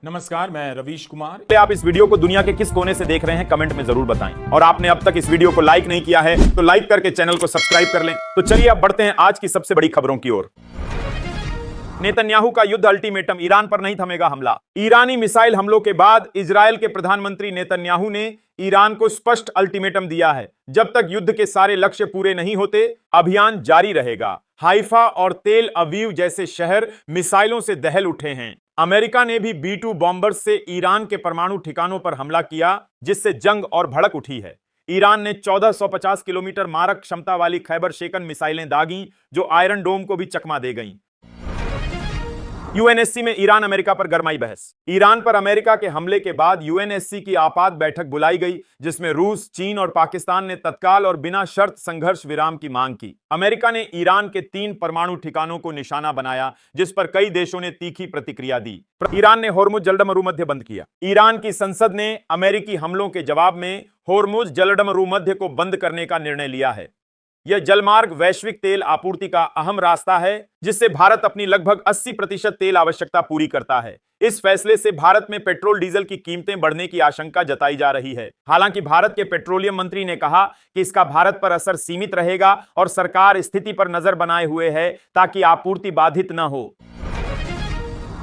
नमस्कार, मैं रवीश कुमार। आप इस वीडियो को दुनिया के किस कोने से देख रहे हैं कमेंट में जरूर बताएं। और आपने अब तक इस वीडियो को लाइक नहीं किया है तो लाइक करके चैनल को सब्सक्राइब कर लें। तो चलिए अब बढ़ते हैं आज की सबसे बड़ी खबरों की ओर। नेतन्याहू का युद्ध अल्टीमेटम, ईरान पर नहीं थमेगा हमला। ईरानी मिसाइल हमलों के बाद इजरायल के प्रधानमंत्री नेतन्याहू ने ईरान को स्पष्ट अल्टीमेटम दिया है, जब तक युद्ध के सारे लक्ष्य पूरे नहीं होते अभियान जारी रहेगा। हाइफा और तेल अवीव जैसे शहर मिसाइलों से दहल उठे हैं। अमेरिका ने भी B-2 बॉम्बर्स से ईरान के परमाणु ठिकानों पर हमला किया, जिससे जंग और भड़क उठी है। ईरान ने 1450 किलोमीटर मारक क्षमता वाली खैबर शेकन मिसाइलें दागीं, जो आयरन डोम को भी चकमा दे गईं। यूएनएससी में ईरान अमेरिका पर गरमाई बहस। ईरान पर अमेरिका के हमले के बाद यूएनएससी की आपात बैठक बुलाई गई, जिसमें रूस, चीन और पाकिस्तान ने तत्काल और बिना शर्त संघर्ष विराम की मांग की। अमेरिका ने ईरान के 3 परमाणु ठिकानों को निशाना बनाया, जिस पर कई देशों ने तीखी प्रतिक्रिया दी। ईरान ने होर्मुज जलमरूमध्य बंद किया। ईरान की संसद ने अमेरिकी हमलों के जवाब में होर्मुज जलमरूमध्य को बंद करने का निर्णय लिया है। यह जलमार्ग वैश्विक तेल आपूर्ति का अहम रास्ता है, जिससे भारत अपनी लगभग 80% तेल आवश्यकता पूरी करता है। इस फैसले से भारत में पेट्रोल डीजल की कीमतें बढ़ने की आशंका जताई जा रही है। हालांकि भारत के पेट्रोलियम मंत्री ने कहा कि इसका भारत पर असर सीमित रहेगा और सरकार स्थिति पर नजर बनाए हुए है ताकि आपूर्ति बाधित न हो।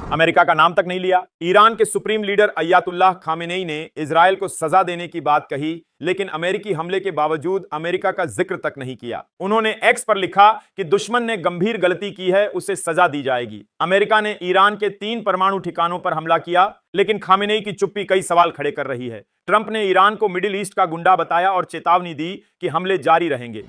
अमेरिका का नाम तक नहीं लिया। ईरान के सुप्रीम लीडर अयतुल्लाह खामेनेई ने इजरायल को सजा देने की बात कही, लेकिन अमेरिकी हमले के बावजूद अमेरिका का जिक्र तक नहीं किया। उन्होंने एक्स पर लिखा कि दुश्मन ने गंभीर गलती की है, उसे सजा दी जाएगी। अमेरिका ने ईरान के 3 परमाणु ठिकानों पर हमला किया, लेकिन खामेनेई की चुप्पी कई सवाल खड़े कर रही है। ट्रंप ने ईरान को मिडिल ईस्ट का गुंडा बताया और चेतावनी दी कि हमले जारी रहेंगे।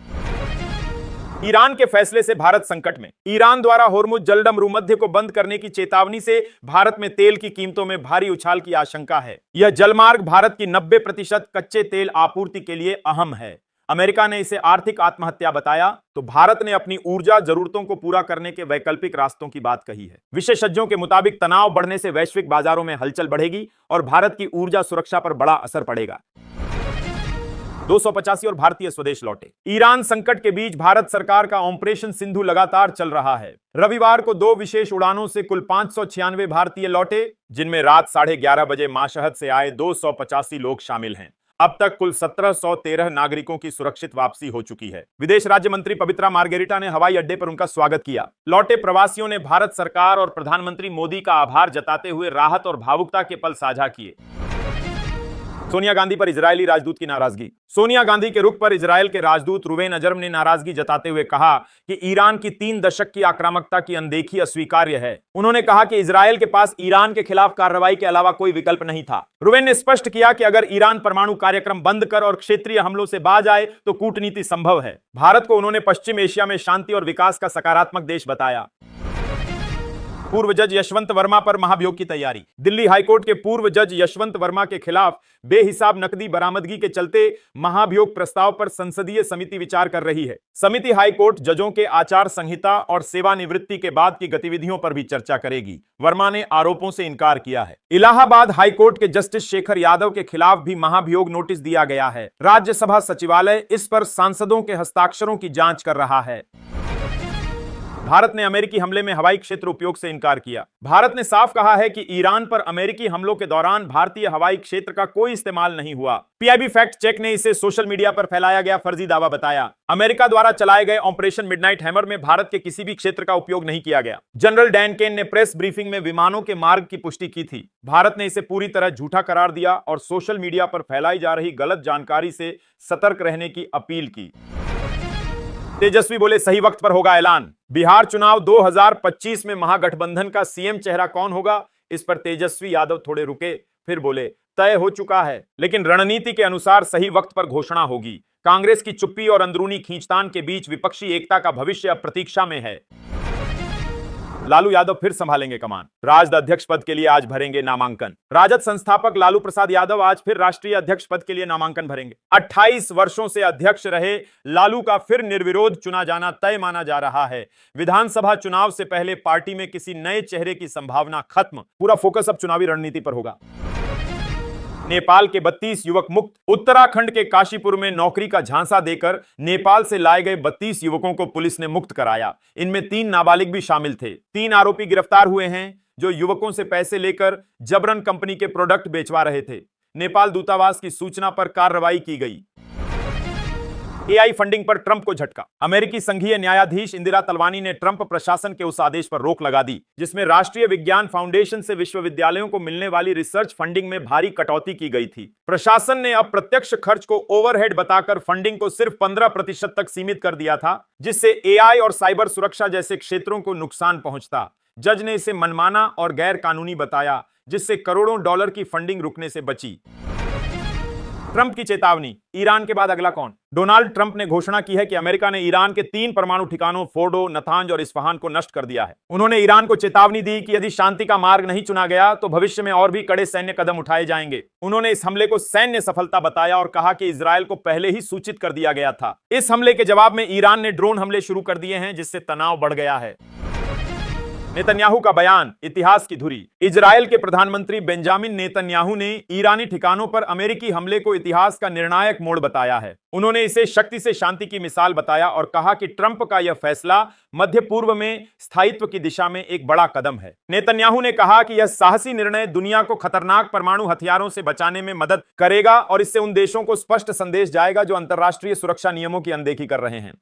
ईरान के फैसले से भारत संकट में। ईरान द्वारा होर्मुज जलमरूमध्य को बंद करने की चेतावनी से भारत में तेल की कीमतों में भारी उछाल की आशंका है। यह जलमार्ग भारत की 90% कच्चे तेल आपूर्ति के लिए अहम है। अमेरिका ने इसे आर्थिक आत्महत्या बताया, तो भारत ने अपनी ऊर्जा जरूरतों को पूरा करने के वैकल्पिक रास्तों की बात कही है। विशेषज्ञों के मुताबिक तनाव बढ़ने से वैश्विक बाजारों में हलचल बढ़ेगी और भारत की ऊर्जा सुरक्षा पर बड़ा असर पड़ेगा। 285 और भारतीय स्वदेश लौटे। ईरान संकट के बीच भारत सरकार का ऑपरेशन सिंधु लगातार चल रहा है। रविवार को 2 विशेष उड़ानों से कुल 596 भारतीय लौटे, जिनमें रात 11:30 बजे माशहद से आए 285 लोग शामिल हैं। अब तक कुल 1713 नागरिकों की सुरक्षित वापसी हो चुकी है। विदेश राज्य मंत्री पवित्रा मार्गेरिटा ने हवाई अड्डे पर उनका स्वागत किया। लौटे प्रवासियों ने भारत सरकार और प्रधानमंत्री मोदी का आभार जताते हुए राहत और भावुकता के पल साझा किए। सोनिया गांधी पर इजरायली राजदूत की नाराजगी। सोनिया गांधी के रुख पर इजरायल के राजदूत रुवेन अजरम ने नाराजगी जताते हुए कहा कि ईरान की 3 दशक की आक्रामकता की अनदेखी अस्वीकार्य है। उन्होंने कहा कि इजरायल के पास ईरान के खिलाफ कार्रवाई के अलावा कोई विकल्प नहीं था। रुवेन ने स्पष्ट किया कि अगर ईरान परमाणु कार्यक्रम बंद कर और क्षेत्रीय हमलों से बाज आए तो कूटनीति संभव है। भारत को उन्होंने पश्चिम एशिया में शांति और विकास का सकारात्मक देश बताया। पूर्व जज यशवंत वर्मा पर महाभियोग की तैयारी। दिल्ली हाईकोर्ट के पूर्व जज यशवंत वर्मा के खिलाफ बेहिसाब नकदी बरामदगी के चलते महाभियोग प्रस्ताव पर संसदीय समिति विचार कर रही है। समिति हाईकोर्ट जजों के आचार संहिता और सेवानिवृत्ति के बाद की गतिविधियों पर भी चर्चा करेगी। वर्मा ने आरोपों से इनकार किया है। इलाहाबाद हाईकोर्ट के जस्टिस शेखर यादव के खिलाफ भी महाभियोग नोटिस दिया गया है। राज्यसभा सचिवालय इस पर सांसदों के हस्ताक्षरों की जांच कर रहा है। भारत ने अमेरिकी हमले में हवाई क्षेत्र उपयोग से इनकार किया। भारत ने साफ कहा है कि ईरान पर अमेरिकी हमलों के दौरान भारतीय हवाई क्षेत्र का कोई इस्तेमाल नहीं हुआ। पीआईबी फैक्ट चेक ने इसे सोशल मीडिया पर फैलाया गया फर्जी दावा बताया। अमेरिका द्वारा चलाए गए ऑपरेशन मिडनाइट हैमर में भारत के किसी भी क्षेत्र का उपयोग नहीं किया गया। जनरल डैन केन ने प्रेस ब्रीफिंग में विमानों के मार्ग की पुष्टि की थी। भारत ने इसे पूरी तरह झूठा करार दिया और सोशल मीडिया पर फैलाई जा रही गलत जानकारी से सतर्क रहने की अपील की। तेजस्वी बोले सही वक्त पर होगा ऐलान। बिहार चुनाव 2025 में महागठबंधन का सीएम चेहरा कौन होगा, इस पर तेजस्वी यादव थोड़े रुके, फिर बोले तय हो चुका है, लेकिन रणनीति के अनुसार सही वक्त पर घोषणा होगी। कांग्रेस की चुप्पी और अंदरूनी खींचतान के बीच विपक्षी एकता का भविष्य अब प्रतीक्षा में है। लालू यादव फिर संभालेंगे कमान। राजद अध्यक्ष पद के लिए आज भरेंगे नामांकन। राजद संस्थापक लालू प्रसाद यादव आज फिर राष्ट्रीय अध्यक्ष पद के लिए नामांकन भरेंगे। 28 वर्षों से अध्यक्ष रहे लालू का फिर निर्विरोध चुना जाना तय माना जा रहा है। विधानसभा चुनाव से पहले पार्टी में किसी नए चेहरे की संभावना खत्म। पूरा फोकस अब चुनावी रणनीति पर होगा। नेपाल के 32 युवक मुक्त। उत्तराखंड के काशीपुर में नौकरी का झांसा देकर नेपाल से लाए गए 32 युवकों को पुलिस ने मुक्त कराया। इनमें 3 नाबालिग भी शामिल थे। 3 आरोपी गिरफ्तार हुए हैं। जो युवकों से पैसे लेकर जबरन कंपनी के प्रोडक्ट बेचवा रहे थे। नेपाल दूतावास की सूचना पर कार्रवाई की गई। एआई फंडिंग पर ट्रंप को झटका। अमेरिकी संघीय न्यायाधीश इंदिरा तलवानी ने ट्रंप प्रशासन के उस आदेश पर रोक लगा दी जिसमें राष्ट्रीय विज्ञान फाउंडेशन से विश्वविद्यालयों को मिलने वाली रिसर्च फंडिंग में भारी कटौती की गई थी। प्रशासन ने अब प्रत्यक्ष खर्च को ओवरहेड बताकर फंडिंग को सिर्फ 15% तक सीमित कर दिया था, जिससे एआई और साइबर सुरक्षा जैसे क्षेत्रों को नुकसान पहुंचता। जज ने इसे मनमाना और गैर कानूनी बताया, जिससे करोड़ों डॉलर की फंडिंग रुकने से बची। ट्रंप की चेतावनी, ईरान के बाद अगला कौन? डोनाल्ड ट्रंप ने घोषणा की है कि अमेरिका ने ईरान के 3 परमाणु ठिकानों फोर्डो, नतांज और इस्फहान को नष्ट कर दिया है। उन्होंने ईरान को चेतावनी दी कि यदि शांति का मार्ग नहीं चुना गया तो भविष्य में और भी कड़े सैन्य कदम उठाए जाएंगे। उन्होंने इस हमले को सैन्य सफलता बताया और कहा कि इजरायल को पहले ही सूचित कर दिया गया था। इस हमले के जवाब में ईरान ने ड्रोन हमले शुरू कर दिए हैं, जिससे तनाव बढ़ गया है। नेतन्याहू का बयान, इतिहास की धुरी। इजरायल के प्रधानमंत्री बेंजामिन नेतन्याहू ने ईरानी ठिकानों पर अमेरिकी हमले को इतिहास का निर्णायक मोड़ बताया है। उन्होंने इसे शक्ति से शांति की मिसाल बताया और कहा कि ट्रंप का यह फैसला मध्य पूर्व में स्थायित्व की दिशा में एक बड़ा कदम है। नेतन्याहू ने कहा कि यह साहसी निर्णय दुनिया को खतरनाक परमाणु हथियारों से बचाने में मदद करेगा और इससे उन देशों को स्पष्ट संदेश जाएगा जो अंतर्राष्ट्रीय सुरक्षा नियमों की अनदेखी कर रहे हैं।